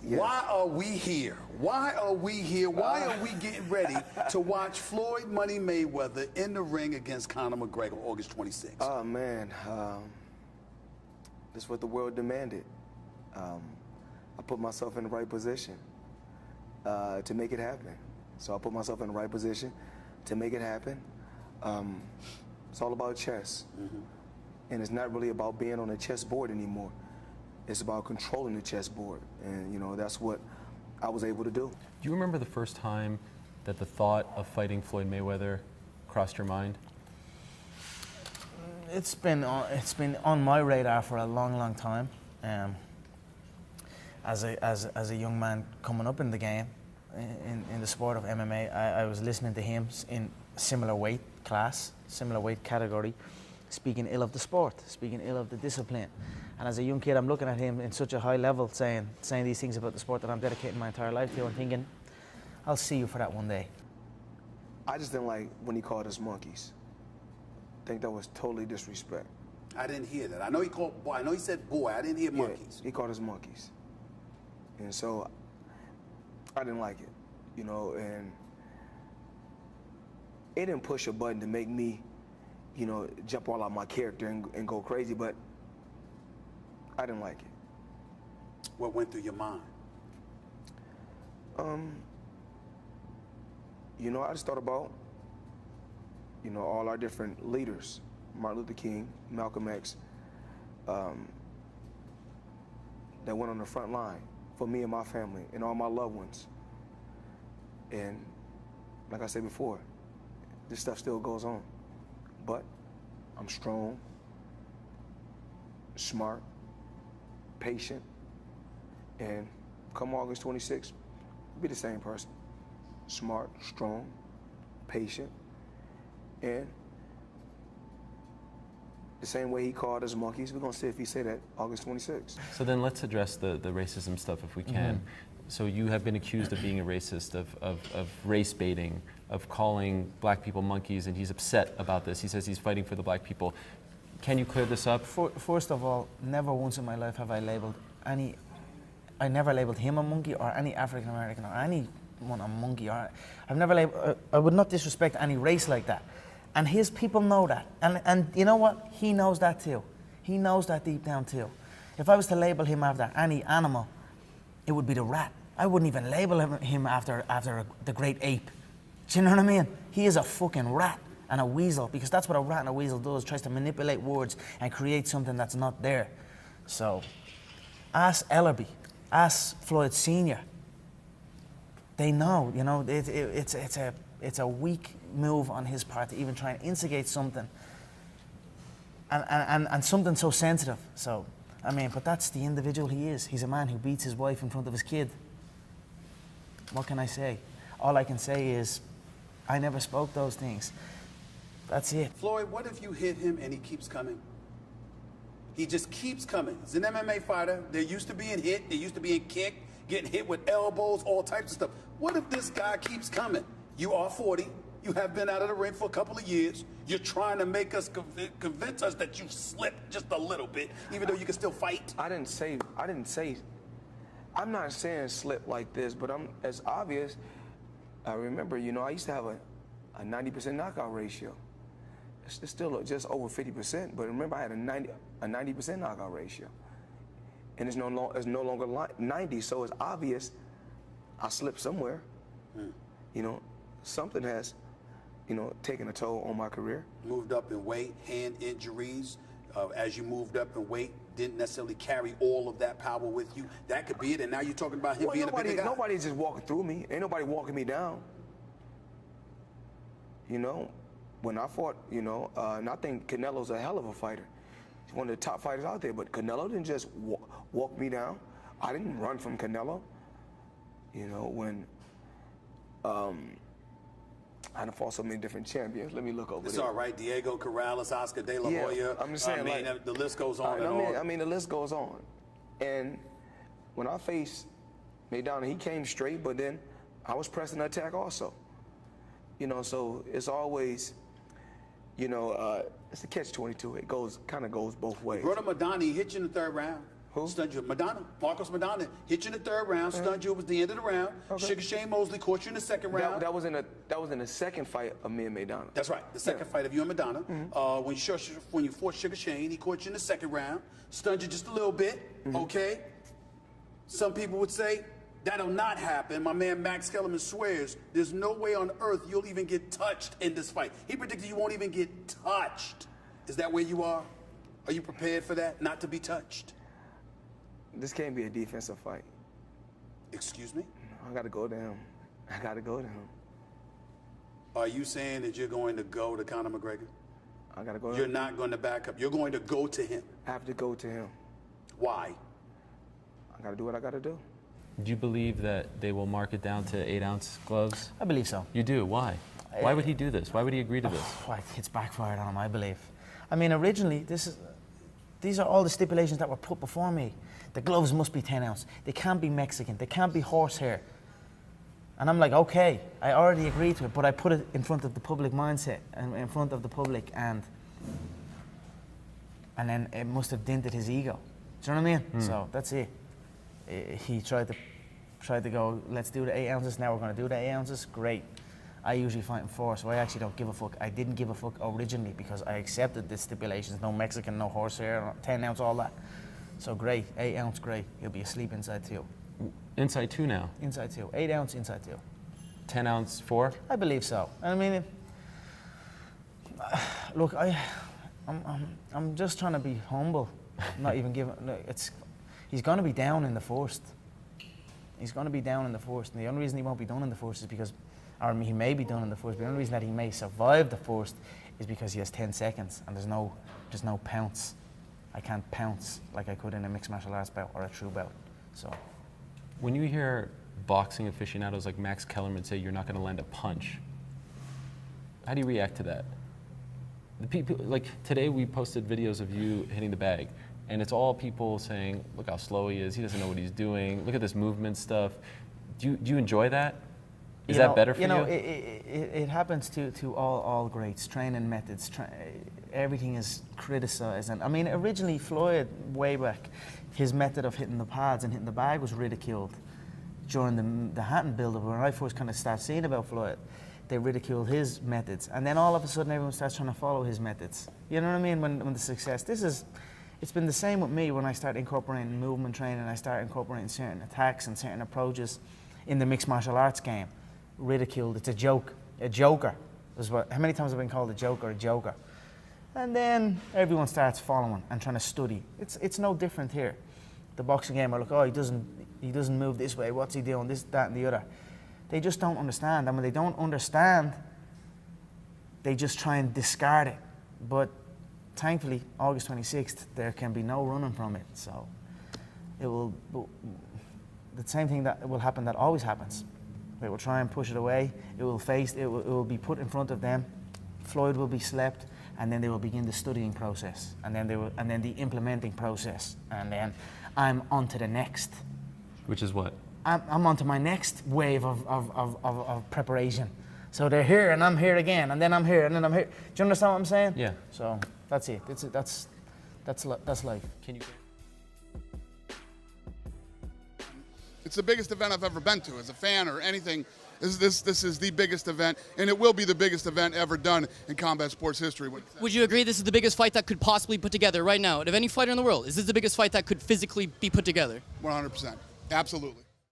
Yes. Why are we here? Why are we here? Why are we getting ready to watch Floyd Money Mayweather in the ring against Conor McGregor August 26th? Oh, man. That's what the world demanded. I put myself in the right position to make it happen. So I put myself in the right position to make it happen. It's all about chess. And it's not really about being on a chessboard anymore. It's about controlling the chessboard. And, you know, that's what I was able to do. Do you remember the first time that the thought of fighting Floyd Mayweather crossed your mind? It's been on my radar for a long, long time. As a young man coming up in the game, in the sport of MMA, I was listening to him in similar weight class, similar weight category, speaking ill of the sport, speaking ill of the discipline. And as a young kid, I'm looking at him in such a high level, saying these things about the sport that I'm dedicating my entire life to, and thinking, I'll see you for that one day. I just didn't like when he called us monkeys. I think that was totally disrespect. I didn't hear that. I know he called boy. I know he said boy. I didn't hear monkeys. He called us monkeys. And so I didn't like it, you know, and it didn't push a button to make me, you know, jump all out my character and go crazy, but I didn't like it. What went through your mind? You know, I just thought about, you know, all our different leaders, Martin Luther King, Malcolm X, that went on the front line for me and my family and all my loved ones. And like I said before, this stuff still goes on. But I'm strong, smart, patient, and come August 26th, I'll be the same person. Smart, strong, patient, and the same way he called us monkeys, we're gonna see if he say that August 26th. So then let's address the racism stuff if we can. So you have been accused of being a racist, of race baiting, of calling black people monkeys, and he's upset about this. He says he's fighting for the black people. Can you clear this up? First of all, never once in my life have I labeled I never labeled him a monkey or any African American or anyone a monkey. I've never labeled, I would not disrespect any race like that. And his people know that. And you know what? He knows that too. He knows that deep down too. If I was to label him after any animal, it would be the rat. I wouldn't even label him after the great ape. Do you know what I mean? He is a fucking rat and a weasel, because that's what a rat and a weasel does, tries to manipulate words and create something that's not there. So, ask Ellerby, ask Floyd Sr. They know, you know, it's a weak move on his part to even try and instigate something, and something so sensitive. So, I mean, but that's the individual he is. He's a man who beats his wife in front of his kid. What can I say? All I can say is, I never spoke those things. That's it. Floyd, what if you hit him and he keeps coming? He just keeps coming. He's an MMA fighter. They're used to being hit. They're used to being kicked, getting hit with elbows, all types of stuff. What if this guy keeps coming? You are 40. You have been out of the ring for a couple of years. You're trying to make us convince us that you slipped just a little bit, even though you can still fight. I didn't say, I'm not saying slip like this, but it's obvious. I remember, you know, I used to have a 90% knockout ratio. It's still just over 50%, but remember I had a 90% knockout ratio. And it's no longer 90, so it's obvious I slipped somewhere. You know, something has, you know, taken a toll on my career. Moved up in weight, hand injuries. As you moved up in weight, didn't necessarily carry all of that power with you. That could be it, and now you're talking about him being a bigger guy. Nobody's just walking through me. Ain't nobody walking me down. You know, when I fought, you know, and I think Canelo's a hell of a fighter. He's one of the top fighters out there, but Canelo didn't just walk me down. I didn't run from Canelo. You know, when I done fought so many different champions. Let me look over there. It's all right. Diego Corrales, Oscar De La Hoya. I'm just saying, the list goes on and on. I mean, the list goes on. And when I faced Maidana, he came straight, but then I was pressing the attack also. You know, so it's always, you know, it's a catch-22. It kind of goes both ways. Brother Madani hit you in the third round. Who? Stunned you. Madonna. Marcos Madonna hit you in the third round, stunned you. It was the end of the round. Okay. Sugar Shane Mosley caught you in the second round. That was in the second fight of me and Madonna. That's right. The second fight of you and Madonna. When you fought Sugar Shane, he caught you in the second round, stunned you just a little bit. Okay. Some people would say that'll not happen. My man Max Kellerman swears there's no way on earth you'll even get touched in this fight. He predicted you won't even get touched. Is that where you are? Are you prepared for that? Not to be touched? This can't be a defensive fight. Excuse me? I gotta go to him. I gotta go to him. Are you saying that you're going to go to Conor McGregor? I gotta go to You're him. not going to back up. You're going to go to him. I have to go to him. Why? I gotta do what I gotta do. Do you believe that they will mark it down to 8-ounce gloves? I believe so. You do. Why? Why would he do this? Why would he agree to this? It's backfired on him, I believe. I mean, originally, these are all the stipulations that were put before me. The gloves must be 10 ounce. They can't be Mexican. They can't be horsehair. And I'm like, okay, I already agreed to it, but I put it in front of the public mindset and in front of the public, and then it must have dented his ego. Do you know what I mean? So that's it. He tried to go, let's do the 8 ounces. Now we're going to do the 8 ounces. Great. I usually fight in 4, so I actually don't give a fuck. I didn't give a fuck originally because I accepted the stipulations. No Mexican, no horsehair, 10 ounce, all that. So great, 8 ounce, great. He'll be asleep inside 2. Inside 2 now. Inside 2, 8 ounce, inside 2. 10 ounce 4? I believe so. I mean, look, I'm just trying to be humble. Not even giving. No, he's going to be down in the first. He's going to be down in the first, and the only reason he won't be done in the first is because, or he may be done in the first. But the only reason that he may survive the first is because he has 10 seconds, and there's no pounce. I can't pounce like I could in a mixed martial arts bout or a true bout. So, when you hear boxing aficionados like Max Kellerman say you're not going to land a punch, how do you react to that? The people, like today we posted videos of you hitting the bag, and it's all people saying, look how slow he is, he doesn't know what he's doing, look at this movement stuff. Do you enjoy that? Is that better for you? It happens to all greats. Training methods, everything is criticized. And I mean, originally Floyd, way back, his method of hitting the pads and hitting the bag was ridiculed during the Hatton build-up. When I first kind of started seeing about Floyd, they ridiculed his methods, and then all of a sudden everyone starts trying to follow his methods. You know what I mean? When the success, it's been the same with me when I start incorporating movement training. I start incorporating certain attacks and certain approaches in the mixed martial arts game. Ridiculed. It's a joke. A joker. How many times have I been called a joke or a joker? And then everyone starts following and trying to study. It's no different here. The boxing game are like, oh, he doesn't move this way. What's he doing? This, that, and the other. They just don't understand. And when they don't understand, they just try and discard it. But thankfully, August 26th, there can be no running from it. So it will. The same thing that will happen that always happens. They will try and push it away. It will be put in front of them. Floyd will be slept, and then they will begin the studying process, and then the implementing process, and then I'm on to the next. Which is what? I'm on to my next wave of preparation. So they're here, and I'm here again, and then I'm here, and then I'm here. Do you understand what I'm saying? Yeah. So that's it. That's life. Can you? It's the biggest event I've ever been to as a fan or anything. This is the biggest event, and it will be the biggest event ever done in combat sports history. Would you agree this is the biggest fight that could possibly put together right now out of any fighter in the world? Is this the biggest fight that could physically be put together? 100%. Absolutely.